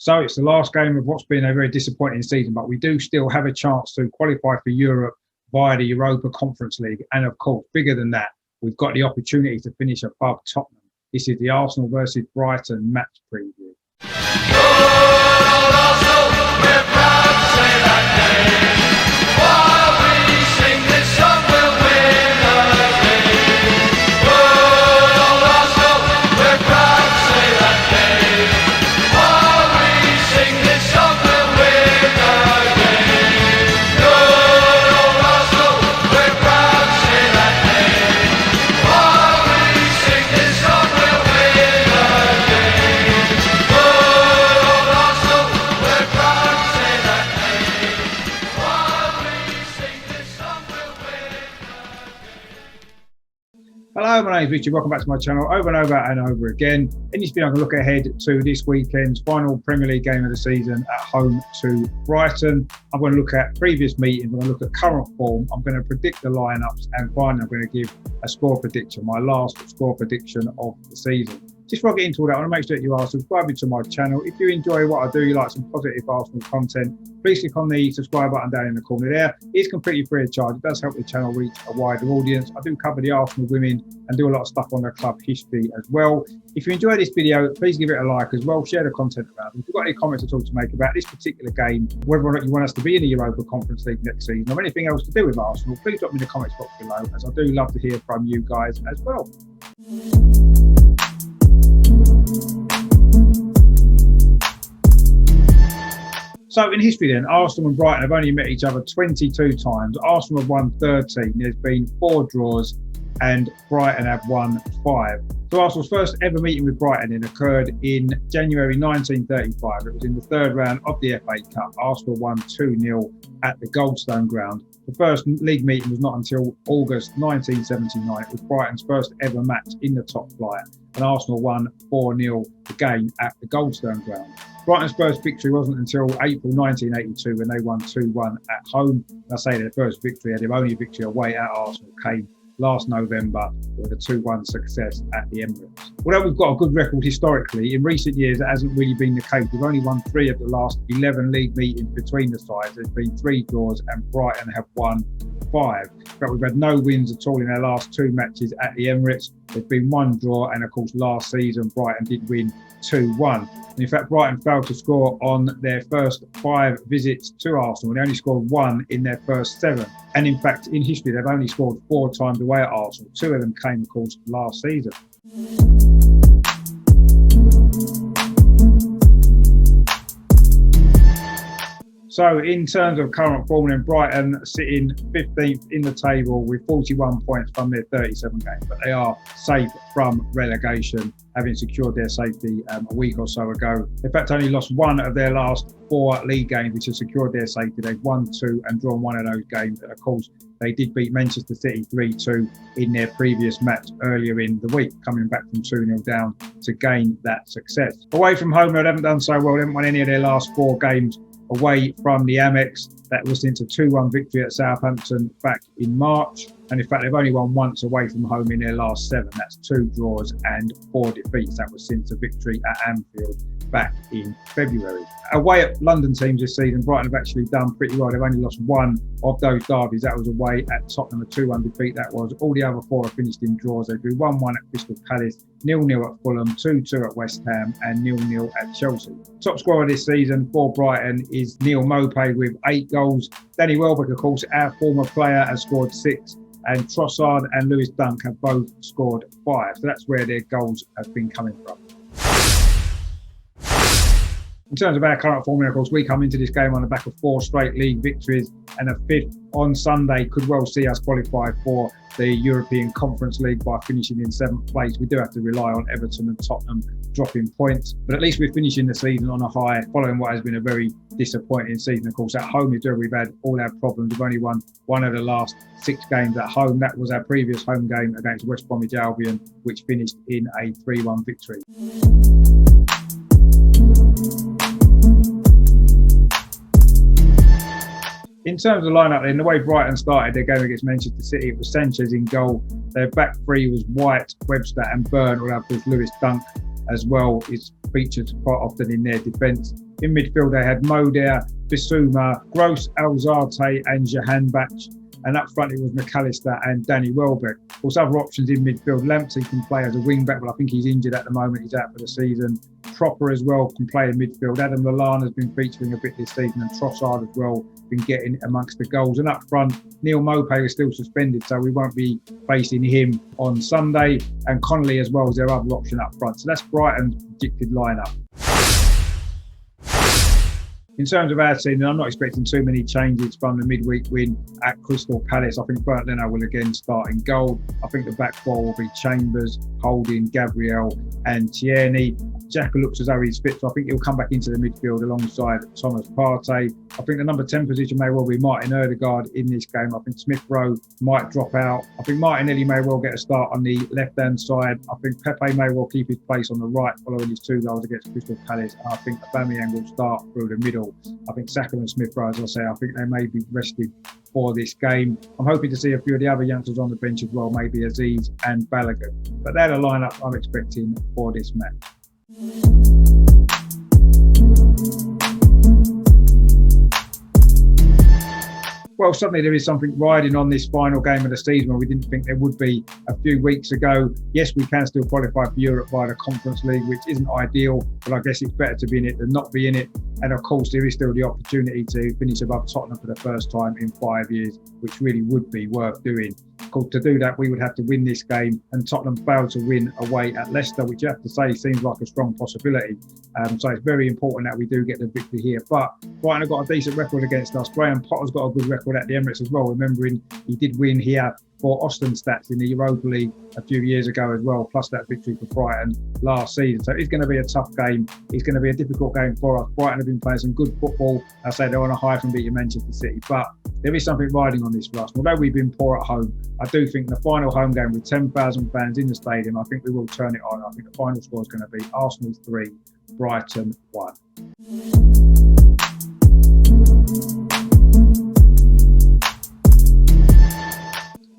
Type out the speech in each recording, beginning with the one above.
So it's the last game of what's been a very disappointing season, but we do still have a chance to qualify for Europe via the Europa Conference League. And of course, bigger than that, we've got the opportunity to finish above Tottenham. This is the Arsenal versus Brighton match preview. Hello, my name is Richard. Welcome back to my channel over and over and over again. In this video, I'm going to look ahead to this weekend's final Premier League game of the season at home to Brighton. I'm going to look at previous meetings. I'm going to look at current form. I'm going to predict the lineups, and finally, I'm going to give a score prediction, my last score prediction of the season. Just before I get into all that, I want to make sure that you are subscribing to my channel. If you enjoy what I do, you like some positive Arsenal content, please click on the subscribe button down in the corner there. It's completely free of charge. It does help the channel reach a wider audience. I do cover the Arsenal women and do a lot of stuff on their club history as well. If you enjoy this video, please give it a like as well. Share the content around. If you've got any comments at all to make about this particular game, whether or not you want us to be in the Europa Conference League next season or anything else to do with Arsenal, please drop me in the comments box below, as I do love to hear from you guys as well. So in history then, Arsenal and Brighton have only met each other 22 times. Arsenal have won 13. There's been 4 draws and Brighton have won 5. So Arsenal's first ever meeting with Brighton occurred in January 1935. It was in the 3rd round of the FA Cup. Arsenal won 2-0 at the Goldstone Ground. The first league meeting was not until August 1979. It was Brighton's first ever match in the top flight, and Arsenal won 4-0 the game at the Goldstone Ground. Brighton's first victory wasn't until April 1982 when they won 2-1 at home. I say their first victory, their only victory away at Arsenal came last November with a 2-1 success at the Emirates. Although we've got a good record historically, in recent years it hasn't really been the case. We've only won 3 of the last 11 league meetings between the sides. There's been 3 draws and Brighton have won 5. But we've had no wins at all in our last 2 matches at the Emirates. There's been 1 draw, and of course last season Brighton did win 2-1. In fact, Brighton failed to score on their first 5 visits to Arsenal. They only scored 1 in their first 7. And in fact, in history, they've only scored 4 times away at Arsenal. 2 of them came, of course, last season. So in terms of current form, then Brighton sitting 15th in the table with 41 points from their 37 games, but they are safe from relegation, having secured their safety a week or so ago. In fact, only lost 1 of their last 4 league games, which have secured their safety. They've won 2 and drawn 1 of those games. And of course, they did beat Manchester City 3-2 in their previous match earlier in the week, coming back from 2-0 down to gain that success. Away from home, they haven't done so well. They haven't won any of their last 4 games away from the Amex. That was since a 2-1 victory at Southampton back in March. And in fact, they've only won once away from home in their last 7. That's 2 draws and 4 defeats. That was since a victory at Anfield back in February. Away at London teams this season, Brighton have actually done pretty well. They've only lost 1 of those derbies. That was away at Tottenham, a 2-1 defeat that was. All the other 4 have finished in draws. They drew 1-1 at Crystal Palace, 0-0 at Fulham, 2-2 at West Ham and 0-0 at Chelsea. Top scorer this season for Brighton is Neil Maupay with 8 goals. Danny Welbeck, of course, our former player, has scored 6. And Trossard and Lewis Dunk have both scored 5. So that's where their goals have been coming from. In terms of our current form, of course, we come into this game on the back of 4 straight league victories, and a 5th on Sunday could well see us qualify for the European Conference League by finishing in 7th place. We do have to rely on Everton and Tottenham dropping points, but at least we're finishing the season on a high, following what has been a very disappointing season. Of course, at home is where we've had all our problems. We've only won 1 of the last 6 games at home. That was our previous home game against West Bromwich Albion, which finished in a 3-1 victory. In terms of lineup, then the way Brighton started their game against Manchester City, it was Sanchez in goal. Their back 3 was White, Webster, and Byrne. Although of course Lewis Dunk as well is featured quite often in their defence. In midfield, they had Moder, Bissouma, Gross, Alzate and Jahanbach. And up front, it was McAllister and Danny Welbeck. Also, other options in midfield. Lamptey can play as a wing-back, but I think he's injured at the moment. He's out for the season. Proper as well can play in midfield. Adam Lallana has been featuring a bit this season, and Trossard as well been getting amongst the goals. And up front, Neil Maupay is still suspended, so we won't be facing him on Sunday. And Connolly as well is their other option up front. So that's Brighton's predicted lineup. In terms of our team, I'm not expecting too many changes from the midweek win at Crystal Palace. I think Bernd Leno will again start in goal. I think the back four will be Chambers, Holding, Gabriel and Tierney. Xhaka looks as though he's fit, so I think he'll come back into the midfield alongside Thomas Partey. I think the number 10 position may well be Martin Odegaard in this game. I think Smith Rowe might drop out. I think Martinelli may well get a start on the left-hand side. I think Pepe may well keep his place on the right following his 2 goals against Crystal Palace. And I think Aubameyang will start through the middle. I think Saka and Smith Rowe, as I say, I think they may be rested for this game. I'm hoping to see a few of the other youngsters on the bench as well, maybe Aziz and Balogun. But they're the lineup I'm expecting for this match. Well, suddenly there is something riding on this final game of the season where we didn't think there would be a few weeks ago. Yes, we can still qualify for Europe via the Conference League, which isn't ideal, but I guess it's better to be in it than not be in it. And of course, there is still the opportunity to finish above Tottenham for the first time in 5 years, which really would be worth doing. Of course, to do that, we would have to win this game, and Tottenham failed to win away at Leicester, which you have to say seems like a strong possibility. So it's very important that we do get the victory here. But Brighton have got a decent record against us. Graham Potter's got a good record at the Emirates as well, remembering he did win here for Austin Stats in the Europa League a few years ago as well, plus that victory for Brighton last season. So it's going to be a tough game. It's going to be a difficult game for us. Brighton have been playing some good football. I say they're on a high from beating Manchester City, but there is something riding on this for us. Although we've been poor at home, I do think the final home game with 10,000 fans in the stadium, I think we will turn it on. I think the final score is going to be Arsenal 3, Brighton 1.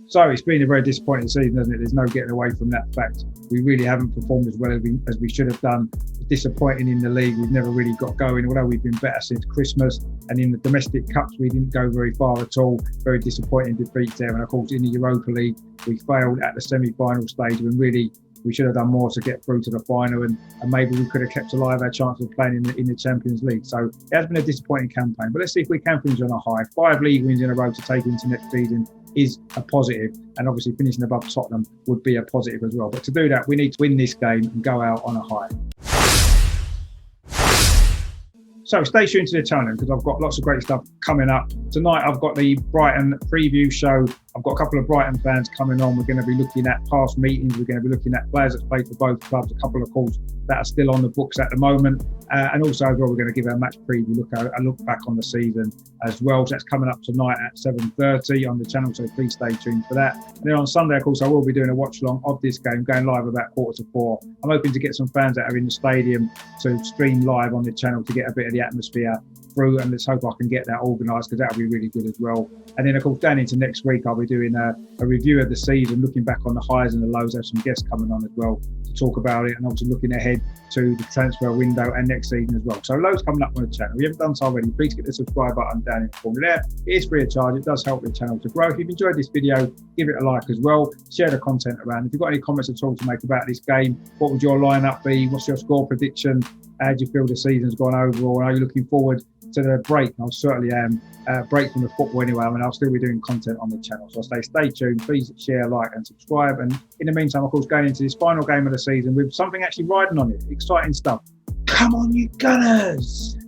So it's been a very disappointing season, hasn't it? There's no getting away from that fact. We really haven't performed as well as we should have done. Disappointing in the league. We've never really got going, although we've been better since Christmas. And in the domestic cups, we didn't go very far at all. Very disappointing defeats there. And of course, in the Europa League, we failed at the semi-final stage when really we should have done more to get through to the final, and maybe we could have kept alive our chance of playing in the Champions League. So it has been a disappointing campaign, but let's see if we can finish on a high. 5 league wins in a row to take into next season is a positive, and obviously finishing above Tottenham would be a positive as well. But to do that, we need to win this game and go out on a high. So stay tuned to the channel because I've got lots of great stuff coming up. Tonight I've got the Brighton preview show. I've got a couple of Brighton fans coming on. We're going to be looking at past meetings. We're going to be looking at players that played for both clubs, a couple of calls that are still on the books at the moment. And also as well, we're going to give a match preview, a look back on the season as well. So that's coming up tonight at 7:30 on the channel, so please stay tuned for that. And then on Sunday, of course, I will be doing a watch along of this game, going live about 3:45. I'm hoping to get some fans that are in the stadium to stream live on the channel to get a bit of the atmosphere through, and let's hope I can get that organised because that'll be really good as well. And then of course down into next week I'll be doing a review of the season, looking back on the highs and the lows. I have some guests coming on as well to talk about it, and obviously looking ahead to the transfer window and next season as well. So loads coming up on the channel. If you haven't done so already, please get the subscribe button down in the corner there. It is free of charge. It does help the channel to grow. If you've enjoyed this video, give it a like as well. Share the content around. If you've got any comments at all to make about this game, what would your lineup be? What's your score prediction? How do you feel the season's gone overall? Are you looking forward to the break? I certainly am. Break from the football anyway. I mean, I'll still be doing content on the channel. So I say stay tuned. Please share, like and subscribe. And in the meantime, of course, going into this final game of the season with something actually riding on it. Exciting stuff. Come on, you Gunners!